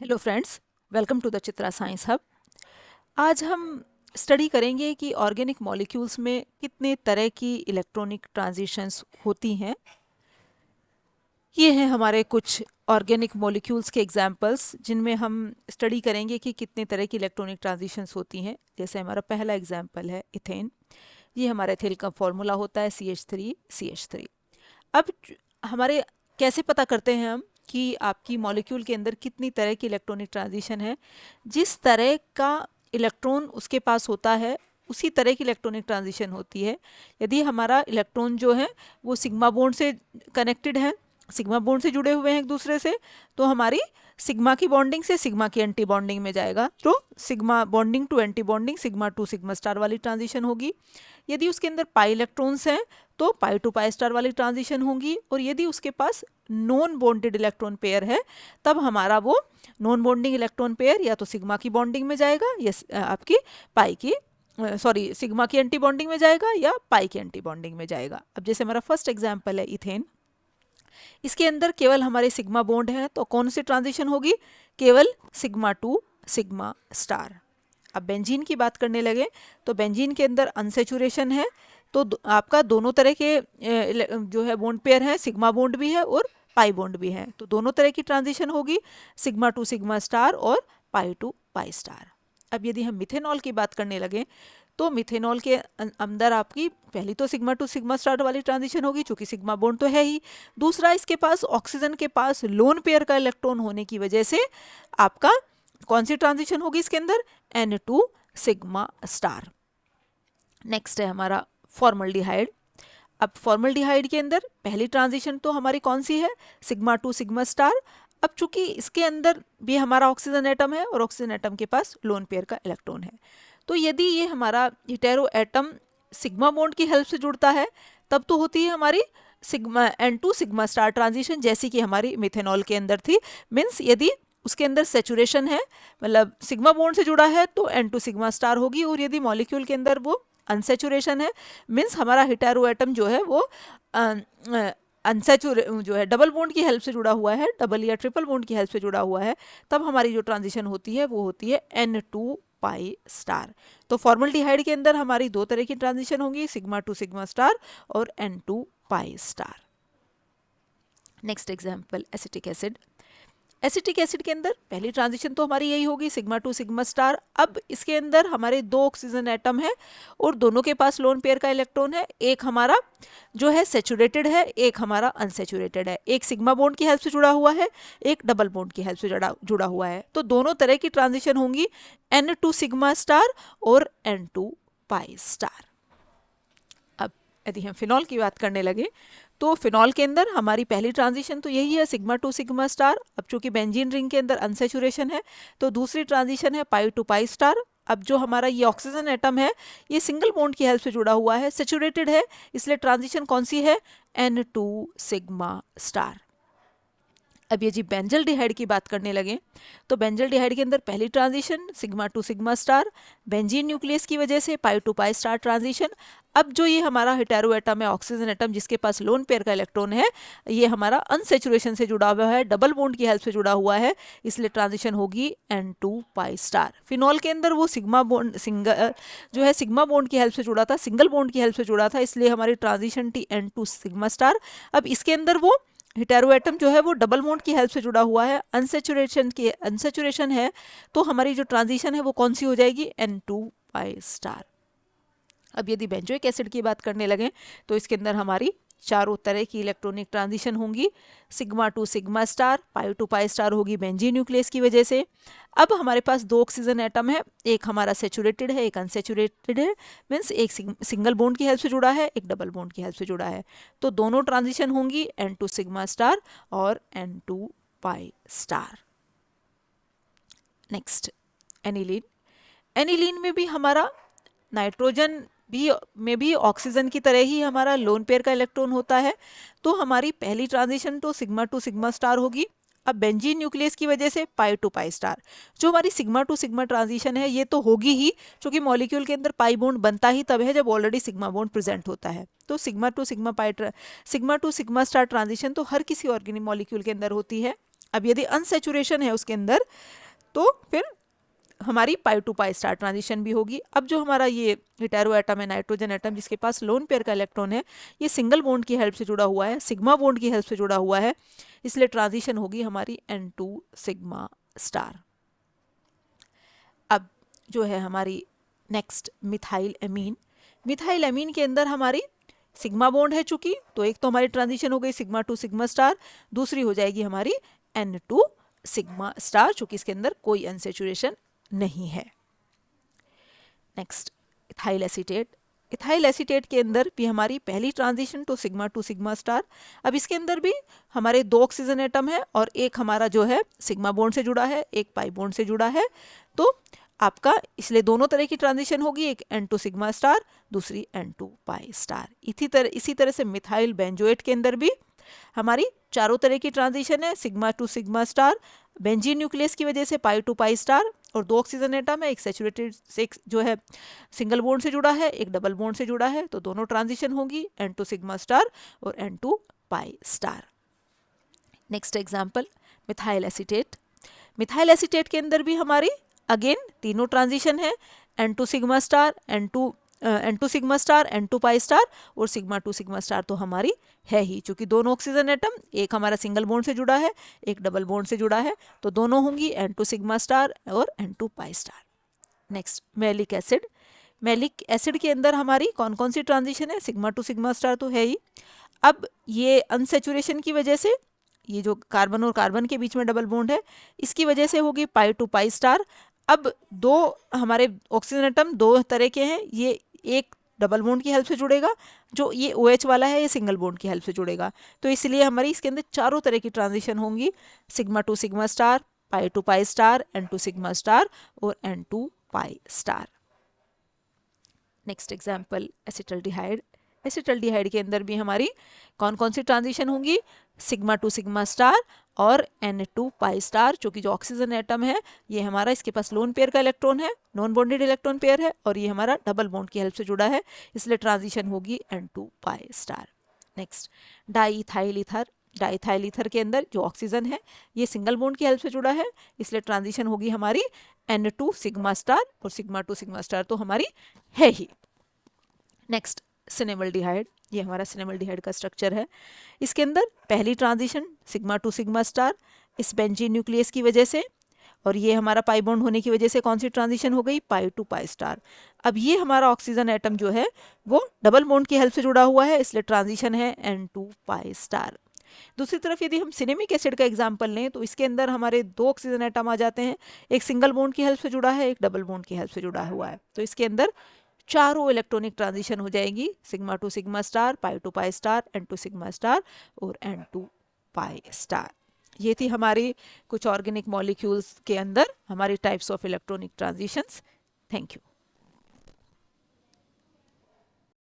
Hello friends, welcome to the Chitra science hub. आज हम study करेंगे कि ऑर्गेनिक मॉलिक्यूल्स में कितने तरह की इलेक्ट्रॉनिक ट्रांजिशंस होती हैं। ये हैं हमारे कुछ ऑर्गेनिक मॉलिक्यूल्स के एग्जांपल्स जिनमें हम स्टडी करेंगे कि कितने तरह की इलेक्ट्रॉनिक ट्रांजिशंस होती हैं। जैसे हमारा पहला एग्जांपल है इथेन। ये हमारे इथेन का फॉर्मूला होता है CH3CH3। अब हमारे कैसे पता करते हैं हम कि आपकी मॉलिक्यूल के अंदर कितनी तरह की इलेक्ट्रॉनिक ट्रांजिशन है। जिस तरह का इलेक्ट्रॉन उसके पास होता है उसी तरह की इलेक्ट्रॉनिक ट्रांजिशन होती है। यदि हमारा इलेक्ट्रॉन जो है वो सिग्मा बॉन्ड से कनेक्टेड है, सिग्मा बॉन्ड से जुड़े हुए हैं एक दूसरे से, तो हमारी सिग्मा की बॉन्डिंग से सिग्मा की एंटी बॉन्डिंग में जाएगा, तो sigma bonding to anti bonding sigma to sigma star वाली ट्रांजिशन होगी। यदि उसके अंदर पाई इलेक्ट्रॉन्स हैं तो पाई टू पाई स्टार वाली ट्रांजिशन होगी। और यदि उसके पास नॉन बॉन्डेड इलेक्ट्रॉन पेयर है तब हमारा वो नॉन बॉन्डिंग इलेक्ट्रॉन पेयर या तो सिग्मा की बॉन्डिंग में जाएगा या आपकी पाई की सिग्मा की एंटी बॉन्डिंग में जाएगा या पाई की एंटी बॉन्डिंग में जाएगा। अब जैसे हमारा फर्स्ट एग्जाम्पल है इथेन, इसके अंदर केवल हमारे सिग्मा बॉन्ड है तो कौन सी ट्रांजिशन होगी? केवल सिग्मा टू सिग्मा स्टार। अब बेंजीन की बात करने लगे तो बेंजीन के अंदर अनसेचुरेशन है, तो आपका दोनों तरह के जो है बॉन्ड पेयर है, सिग्मा बॉन्ड भी है और पाई बॉन्ड भी है, तो दोनों तरह की ट्रांजिशन होगी, सिग्मा टू सिग्मा स्टार और पाई टू पाई स्टार। अब यदि हम मिथेनॉल की बात करने लगे तो मिथेनॉल के अंदर आपकी पहली तो सिग्मा टू सिग्मा स्टार वाली ट्रांजिशन होगी, चूंकि सिग्मा बॉन्ड तो है ही। दूसरा, इसके पास ऑक्सीजन के पास लोन पेयर का इलेक्ट्रॉन होने की वजह से आपका कौन सी ट्रांजिशन होगी इसके अंदर? N2 sigma star. नेक्स्ट है हमारा फॉर्मल्डिहाइड। अब फॉर्मल्डिहाइड के अंदर पहली ट्रांजिशन तो हमारी कौन सी है? Sigma to sigma star. अब चूंकि इसके अंदर भी हमारा ऑक्सीजन एटम है और ऑक्सीजन एटम के पास लोन पेयर का इलेक्ट्रॉन है, तो यदि ये हमारा हेटेरो एटम सिग्मा बॉन्ड की हेल्प से जुड़ता है तब तो होती है हमारी sigma N2 sigma star transition, जैसी कि हमारी मिथेनॉल के अंदर थी। मीन्स यदि उसके अंदर सेचुरेशन है, मतलब सिग्मा बॉन्ड से जुड़ा है, तो N2 सिग्मा स्टार होगी। और यदि मॉलिक्यूल के अंदर वो अनसेचुरेशन है, मीन्स हमारा हेटेरो एटम जो है वो अनसेचुरे जो है डबल बॉन्ड की हेल्प से जुड़ा हुआ है, डबल या ट्रिपल बॉन्ड की हेल्प से जुड़ा हुआ है, तब हमारी जो ट्रांजिशन होती है वो होती है N2 पाई स्टार। तो फॉर्मल्डिहाइड के अंदर हमारी दो तरह की ट्रांजिशन होंगी, सिग्मा टू सिग्मा स्टार और N2 pi star. Next example acetic acid. Acetic acid के अंदर पहली ट्रांजिशन तो हमारी यही होगी, सिग्मा टू सिग्मा स्टार। अब इसके अंदर हमारे दो ऑक्सीजन एटम है और दोनों के पास लोन पेयर का इलेक्ट्रॉन है। एक हमारा जो है सेचुरेटेड है, एक हमारा अनसेचुरेटेड है। एक सिग्मा बॉन्ड की हेल्प से जुड़ा हुआ है, एक डबल बॉन्ड की हेल्प से जुड़ा हुआ है। तो दोनों तरह की ट्रांजिशन होंगी, N2 सिग्मा स्टार और N2 पाई स्टार। अब यदि हम फिनॉल की बात करने लगे तो फिनॉल के अंदर हमारी पहली ट्रांजिशन तो यही है, सिग्मा टू सिग्मा स्टार। अब चूंकि बेंजीन रिंग के अंदर अनसेचुरेशन है तो दूसरी ट्रांजिशन है पाई टू पाई स्टार। अब जो हमारा ये ऑक्सीजन एटम है ये सिंगल बॉन्ड की हेल्प से जुड़ा हुआ है, सेचुरेटेड है, इसलिए ट्रांजिशन कौन सी है? N2 sigma star. अब ये जी बेंजल्डिहाइड की बात करने लगे तो बेंजल्डिहाइड के अंदर पहली transition sigma to sigma star, benzene nucleus की वजह से पाई टू पाई स्टार ट्रांजिशन। अब जो ये हमारा हेटेरो एटम है, ऑक्सीजन एटम जिसके पास लोन पेयर का इलेक्ट्रॉन है, ये हमारा अनसेचुरेशन से जुड़ा हुआ है, डबल बॉन्ड की हेल्प से जुड़ा हुआ है, इसलिए ट्रांजिशन होगी N2 पाई स्टार। फिनॉल के अंदर वो सिग्मा बॉन्ड जो है सिग्मा बॉन्ड की हेल्प से जुड़ा था, सिंगल बॉन्ड की हेल्प से जुड़ा था, इसलिए हमारी ट्रांजिशन थी N2 सिग्मा स्टार। अब इसके अंदर वो हेटेरो एटम जो है वो डबल बॉन्ड की हेल्प से जुड़ा हुआ है, अनसेचुरेशन है, तो हमारी जो ट्रांजिशन है वो कौन सी हो जाएगी? N2 pi star. अब यदि बेंजोइक एसिड की बात करने लगे तो इसके अंदर हमारी चारों तरह की इलेक्ट्रॉनिक ट्रांजिशन होंगी, sigma to sigma star, pi to pi star होगी बेंजीन न्यूक्लियस की वजह से। अब हमारे पास दो ऑक्सीजन एटम है, एक हमारा सेचुरेटेड है, एक अनसेचुरेटेड है, मीन्स एक सिंगल बॉन्ड की हेल्प से जुड़ा है, एक डबल बॉन्ड की हेल्प से जुड़ा है, तो दोनों ट्रांजिशन होंगी N2 सिग्मा स्टार और N2 pi star. Next aniline. Aniline में भी हमारा नाइट्रोजन में भी ऑक्सीजन की तरह ही हमारा लोन पेयर का इलेक्ट्रॉन होता है, तो हमारी पहली ट्रांजिशन तो सिग्मा टू सिग्मा स्टार होगी। अब बेंजीन न्यूक्लियस की वजह से पाई टू पाई स्टार। जो हमारी सिग्मा टू सिग्मा ट्रांजिशन है ये तो होगी ही, क्योंकि मॉलिक्यूल के अंदर पाई बॉन्ड बनता ही तब है जब ऑलरेडी सिग्मा बॉन्ड प्रेजेंट होता है। तो sigma to sigma star transition तो हर किसी ऑर्गेनिक मॉलिक्यूल के अंदर होती है। अब यदि अनसेचुरेशन है उसके अंदर तो फिर हमारी पाई टू पाई स्टार ट्रांजिशन भी होगी। अब जो हमारा ये हेटेरो एटम है, नाइट्रोजन एटम, जिसके पास लोन पेयर का इलेक्ट्रॉन है, ये सिंगल बॉन्ड की हेल्प से जुड़ा हुआ है, सिग्मा बॉन्ड की हेल्प से जुड़ा हुआ है, इसलिए ट्रांजिशन होगी हमारी N2 सिग्मा स्टार। अब जो है हमारी next methyl amine. Methyl amine के अंदर हमारी सिग्मा बॉन्ड है चूंकि, तो एक तो हमारी ट्रांजिशन हो गई सिग्मा टू सिग्मा स्टार, दूसरी हो जाएगी हमारी N2 सिग्मा स्टार, चूंकि इसके अंदर कोई अनसेचुरेशन नहीं है। Next ethyl acetate. Ethyl acetate के अंदर भी हमारी पहली ट्रांजिशन तो सिग्मा टू सिग्मा स्टार। अब इसके अंदर भी हमारे 2 ऑक्सीजन एटम है और एक हमारा जो है सिग्मा बॉन्ड से जुड़ा है, एक पाई बॉन्ड से जुड़ा है, तो आपका इसलिए दोनों तरह की ट्रांजिशन होगी, एक N2 सिग्मा स्टार, दूसरी N2 पाई स्टार। इसी तरह से मिथाइल बेंजोएट के अंदर भी हमारी चारों तरह की ट्रांजिशन है, sigma to sigma star, benzene nucleus की वजह से पाई टू पाई स्टार, और 2 ऑक्सीजन एटम है, एक सेचुरेटेड से जो है सिंगल बॉन्ड से जुड़ा है, एक डबल बॉन्ड से जुड़ा है, तो दोनों ट्रांजिशन होगी N2 सिग्मा स्टार और N2 pi star. Next example methyl acetate. Methyl acetate के अंदर भी हमारी अगेन तीनों ट्रांजिशन है, N2 sigma star, N2 sigma star, N2 pi star और सिग्मा टू सिग्मा स्टार तो हमारी है ही, क्योंकि दोनों ऑक्सीजन एटम, एक हमारा सिंगल बॉन्ड से जुड़ा है, एक डबल बॉन्ड से जुड़ा है, तो दोनों होंगी N2 सिग्मा स्टार और N2 pi star. Next malic acid. Malic acid के अंदर हमारी कौन कौन सी ट्रांजिशन है, सिग्मा टू सिग्मा स्टार तो है ही। अब ये अनसेचुरेशन की वजह से, ये जो कार्बन और कार्बन के बीच में डबल बॉन्ड है, इसकी वजह से होगी पाई टू पाई स्टार। अब 2 हमारे ऑक्सीजन एटम 2 तरह के हैं, ये एक डबल बॉन्ड की हेल्प से जुड़ेगा, जो ये OH वाला है ये सिंगल बॉन्ड की हेल्प से जुड़ेगा, तो इसलिए हमारी इसके अंदर चारों तरह की ट्रांजिशन होंगी, sigma to sigma star, pi to pi star, N2 sigma star और N2 pi star. Next example acetaldehyde. Acetaldehyde के अंदर भी हमारी कौन कौन सी ट्रांजिशन होंगी, सिग्मा टू सिग्मा स्टार और N2 पाई स्टार, जो कि जो ऑक्सीजन एटम है ये हमारा, इसके पास लोन पेयर का इलेक्ट्रॉन है, नॉन बॉन्डेड इलेक्ट्रॉन पेयर है, और ये हमारा डबल बॉन्ड की हेल्प से जुड़ा है, इसलिए ट्रांजिशन होगी N2 pi star. Next diethyl ether. Diethyl ether के अंदर जो ऑक्सीजन है ये सिंगल बॉन्ड की हेल्प से जुड़ा है, इसलिए ट्रांजिशन होगी हमारी N2 सिग्मा स्टार और सिग्मा टू सिग्मा स्टार तो हमारी है ही। नेक्स्ट सिनेमल्डिहाइड। ये हमारा सिनेमल्डिहाइड का स्ट्रक्चर है, इसके अंदर पहली transition sigma to sigma star इस बेंजीन न्यूक्लियस की वजह से, और ये हमारा पाई बॉन्ड होने की वजह से कौन सी ट्रांजिशन हो गई, पाई टू पाई स्टार। अब ये हमारा ऑक्सीजन एटम जो है वो डबल बॉन्ड की हेल्प से जुड़ा हुआ है, इसलिए ट्रांजिशन है N2 पाई स्टार। दूसरी तरफ यदि हम सिनेमिक एसिड का एग्जाम्पल लें तो इसके अंदर हमारे 2 ऑक्सीजन एटम आ जाते हैं, एक सिंगल बॉन्ड की हेल्प से जुड़ा है, एक डबल बॉन्ड की हेल्प से जुड़ा हुआ है, तो इसके अंदर चारों इलेक्ट्रॉनिक ट्रांजिशन हो जाएगी, sigma to sigma star, pi to pi star, N2 sigma star और N2 पाई स्टार। ये थी हमारी कुछ ऑर्गेनिक मॉलिक्यूल्स के अंदर हमारी types of electronic transitions. Thank you.